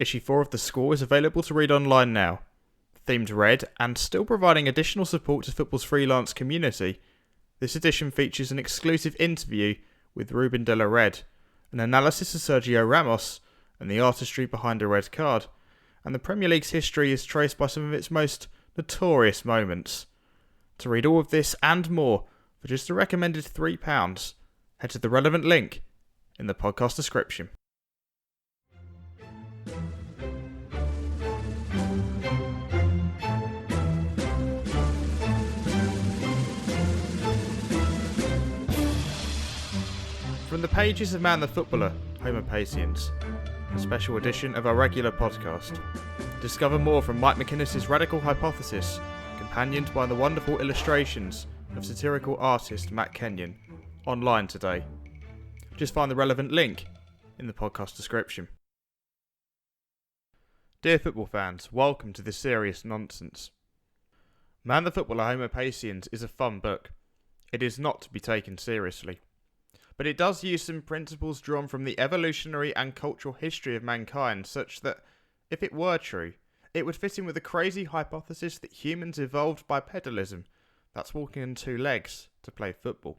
Issue 4 of the Squall is available to read online now. Themed red, and still providing additional support to football's freelance community, this edition features an exclusive interview with Ruben de la Red, an analysis of Sergio Ramos and the artistry behind a red card, and the Premier League's history is traced by some of its most notorious moments. To read all of this and more for just a recommended £3, head to the relevant link in the podcast description. From the pages of Man the Footballer, Homo Passiens, a special edition of our regular podcast. Discover more from Mike McInnes's radical hypothesis, companioned by the wonderful illustrations of satirical artist Matt Kenyon, online today. Just find the relevant link in the podcast description. Dear football fans, welcome to this serious nonsense. Man the Footballer, Homo Passiens is a fun book. It is not to be taken seriously. But it does use some principles drawn from the evolutionary and cultural history of mankind, such that, if it were true, it would fit in with the crazy hypothesis that humans evolved bipedalism, that's walking on two legs, to play football.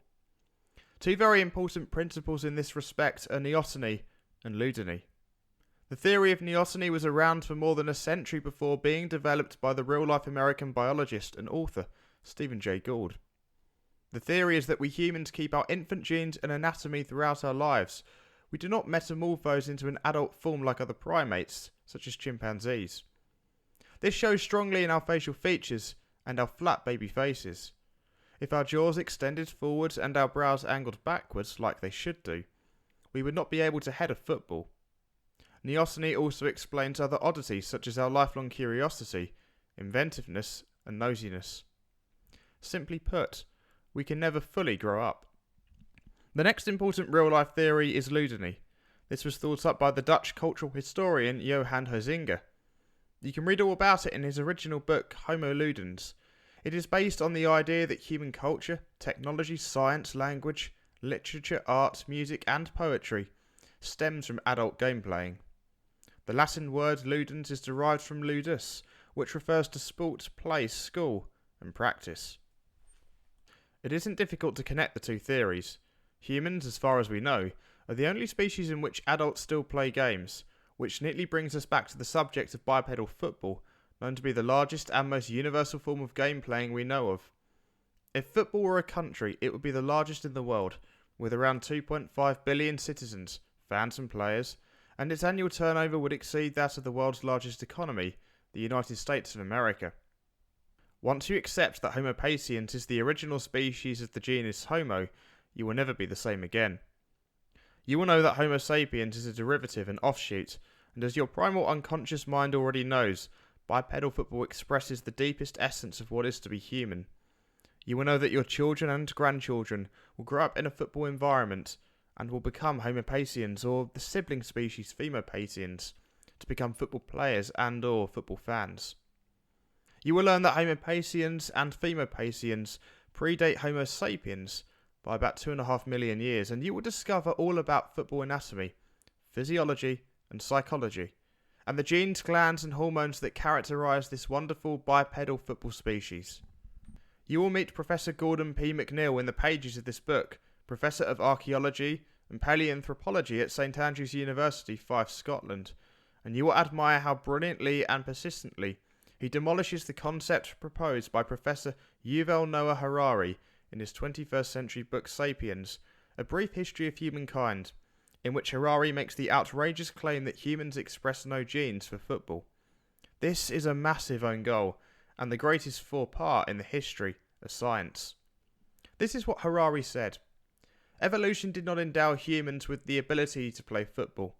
Two very important principles in this respect are neoteny and ludony. The theory of neoteny was around for more than a century before being developed by the real-life American biologist and author Stephen Jay Gould. The theory is that we humans keep our infant genes and anatomy throughout our lives. We do not metamorphose into an adult form like other primates, such as chimpanzees. This shows strongly in our facial features and our flat baby faces. If our jaws extended forwards and our brows angled backwards like they should do, we would not be able to head a football. Neoteny also explains other oddities such as our lifelong curiosity, inventiveness and nosiness. Simply put, we can never fully grow up. The next important real-life theory is ludony. This was thought up by the Dutch cultural historian Johan Huizinga. You can read all about it in his original book Homo Ludens. It is based on the idea that human culture, technology, science, language, literature, art, music and poetry stems from adult game playing. The Latin word ludens is derived from ludus, which refers to sport, play, school and practice. It isn't difficult to connect the two theories. Humans, as far as we know, are the only species in which adults still play games, which neatly brings us back to the subject of bipedal football, known to be the largest and most universal form of game playing we know of. If football were a country, it would be the largest in the world, with around 2.5 billion citizens, fans and players, and its annual turnover would exceed that of the world's largest economy, the United States of America. Once you accept that Homo Passiens is the original species of the genus Homo, you will never be the same again. You will know that Homo sapiens is a derivative and offshoot, and as your primal unconscious mind already knows, bipedal football expresses the deepest essence of what is to be human. You will know that your children and grandchildren will grow up in a football environment and will become Homo Passiens or the sibling species Homo Passiens to become football players and or football fans. You will learn that Homo Passiens and Homo Passiens predate Homo sapiens by about 2.5 million years, and you will discover all about football anatomy, physiology and psychology, and the genes, glands and hormones that characterise this wonderful bipedal football species. You will meet Professor Gordon P. McNeill in the pages of this book, Professor of Archaeology and Paleanthropology at St Andrews University, Fife, Scotland, and you will admire how brilliantly and persistently he demolishes the concept proposed by Professor Yuval Noah Harari in his 21st century book Sapiens, A Brief History of Humankind, in which Harari makes the outrageous claim that humans express no genes for football. This is a massive own goal, and the greatest faux pas in the history of science. This is what Harari said. Evolution did not endow humans with the ability to play football.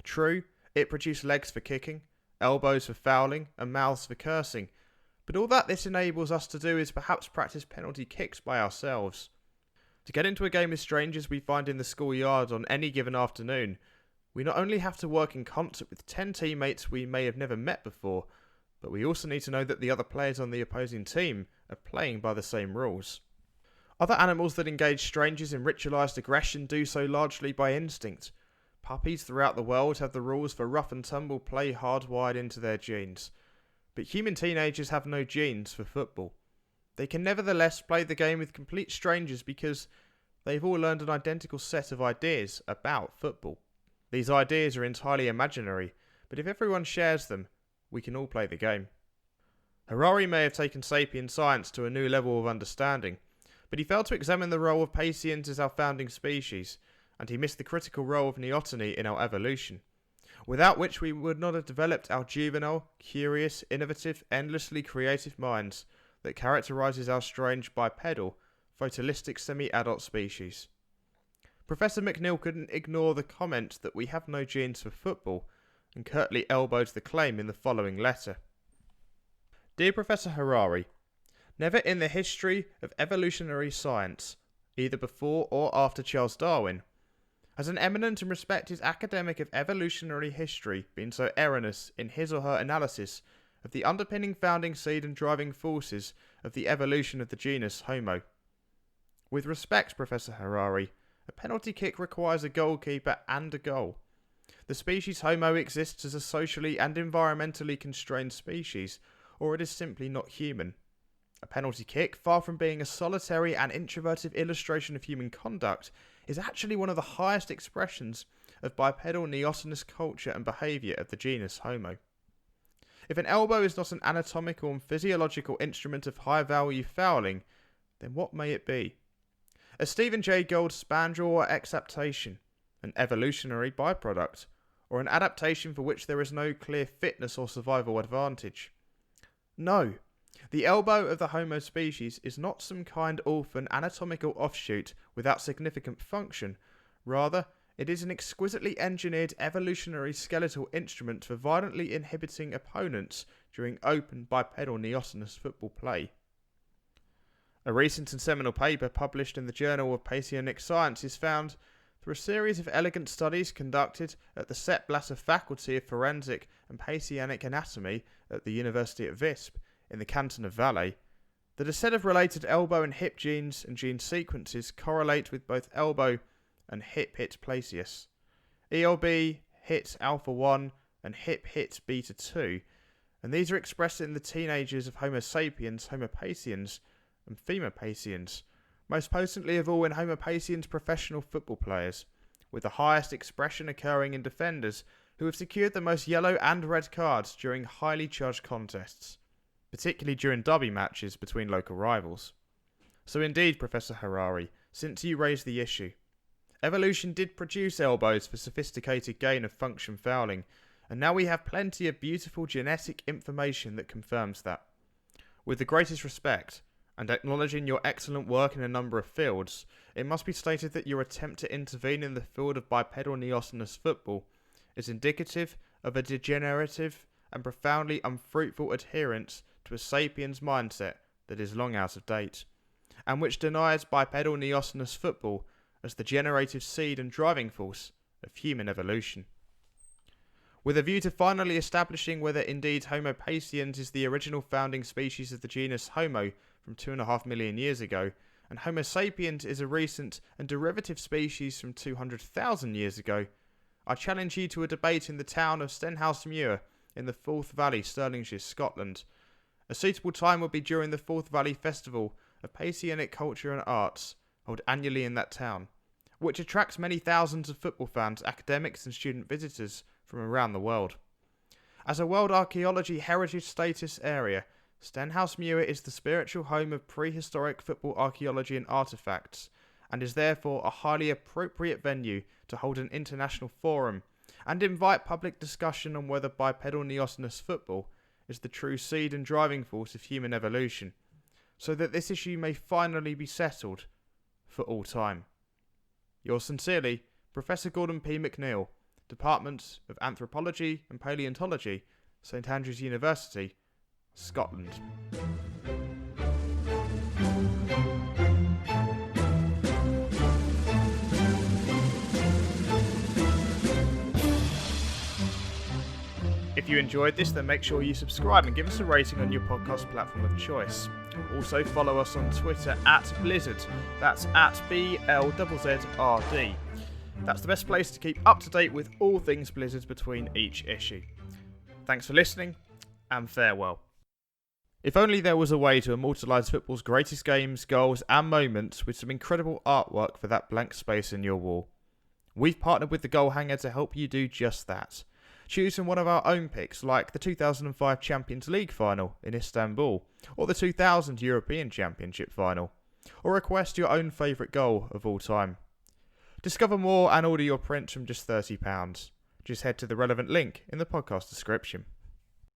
True, it produced legs for kicking, elbows for fouling, and mouths for cursing, but all that this enables us to do is perhaps practice penalty kicks by ourselves. To get into a game with strangers we find in the schoolyard on any given afternoon, we not only have to work in concert with 10 teammates we may have never met before, but we also need to know that the other players on the opposing team are playing by the same rules. Other animals that engage strangers in ritualised aggression do so largely by instinct. Puppies throughout the world have the rules for rough and tumble play hardwired into their genes. But human teenagers have no genes for football. They can nevertheless play the game with complete strangers because they've all learned an identical set of ideas about football. These ideas are entirely imaginary, but if everyone shares them, we can all play the game. Harari may have taken sapient science to a new level of understanding, but he failed to examine the role of Passiens as our founding species, and he missed the critical role of neoteny in our evolution, without which we would not have developed our juvenile, curious, innovative, endlessly creative minds that characterises our strange bipedal, photolistic semi-adult species. Professor McNeill couldn't ignore the comment that we have no genes for football, and curtly elbowed the claim in the following letter. Dear Professor Harari, never in the history of evolutionary science, either before or after Charles Darwin, has an eminent and respected academic of evolutionary history been so erroneous in his or her analysis of the underpinning founding seed and driving forces of the evolution of the genus Homo. With respect, Professor Harari, a penalty kick requires a goalkeeper and a goal. The species Homo exists as a socially and environmentally constrained species, or it is simply not human. A penalty kick, far from being a solitary and introverted illustration of human conduct, is actually one of the highest expressions of bipedal neotenous culture and behaviour of the genus Homo. If an elbow is not an anatomical and physiological instrument of high-value fouling, then what may it be? A Stephen Jay Gould spandrel or exaptation, an evolutionary byproduct, or an adaptation for which there is no clear fitness or survival advantage? No, the elbow of the Homo species is not some kind orphan anatomical offshoot without significant function. Rather, it is an exquisitely engineered evolutionary skeletal instrument for violently inhibiting opponents during open bipedal neotenous football play. A recent and seminal paper published in the Journal of Passionic Sciences found, through a series of elegant studies conducted at the Sepp Blatter Faculty of Forensic and Passionic Anatomy at the University of Visp in the canton of Valais, that a set of related elbow and hip genes and gene sequences correlate with both elbow and hip-hit placius, ELB hit alpha 1 and hip-hit beta 2, and these are expressed in the teenagers of Homo sapiens, Homo Passiens, and Femur Passiens, most potently of all in Homo Passiens professional football players, with the highest expression occurring in defenders who have secured the most yellow and red cards during highly charged contests, particularly during derby matches between local rivals. So indeed, Professor Harari, since you raised the issue, evolution did produce elbows for sophisticated gain of function fouling, and now we have plenty of beautiful genetic information that confirms that. With the greatest respect, and acknowledging your excellent work in a number of fields, it must be stated that your attempt to intervene in the field of bipedal neotenous football is indicative of a degenerative and profoundly unfruitful adherence to a sapiens mindset that is long out of date, and which denies bipedal neotenous football as the generative seed and driving force of human evolution. With a view to finally establishing whether indeed Homo Passiens is the original founding species of the genus Homo from 2.5 million years ago, and Homo sapiens is a recent and derivative species from 200,000 years ago, I challenge you to a debate in the town of Stenhousemuir in the Forth Valley, Stirlingshire, Scotland. A suitable time would be during the Forth Valley Festival of Passionic Culture and Arts, held annually in that town, which attracts many thousands of football fans, academics and student visitors from around the world. As a World Archaeology Heritage Status area, Stenhousemuir is the spiritual home of prehistoric football archaeology and artefacts, and is therefore a highly appropriate venue to hold an international forum and invite public discussion on whether bipedal neotenous football is the true seed and driving force of human evolution, so that this issue may finally be settled for all time. Yours sincerely, Professor Gordon P. McNeill, Department of Anthropology and Paleontology, St Andrews University, Scotland. If you enjoyed this, then make sure you subscribe and give us a rating on your podcast platform of choice. Also follow us on Twitter @Blizzard, that's @BLZZRD. That's the best place to keep up to date with all things Blizzard between each issue. Thanks for listening, and farewell. If only there was a way to immortalise football's greatest games, goals and moments with some incredible artwork for that blank space in your wall. We've partnered with the Goal Hanger to help you do just that. Choose from one of our own picks like the 2005 Champions League final in Istanbul, or the 2000 European Championship final, or request your own favourite goal of all time. Discover more and order your prints from just £30. Just head to the relevant link in the podcast description.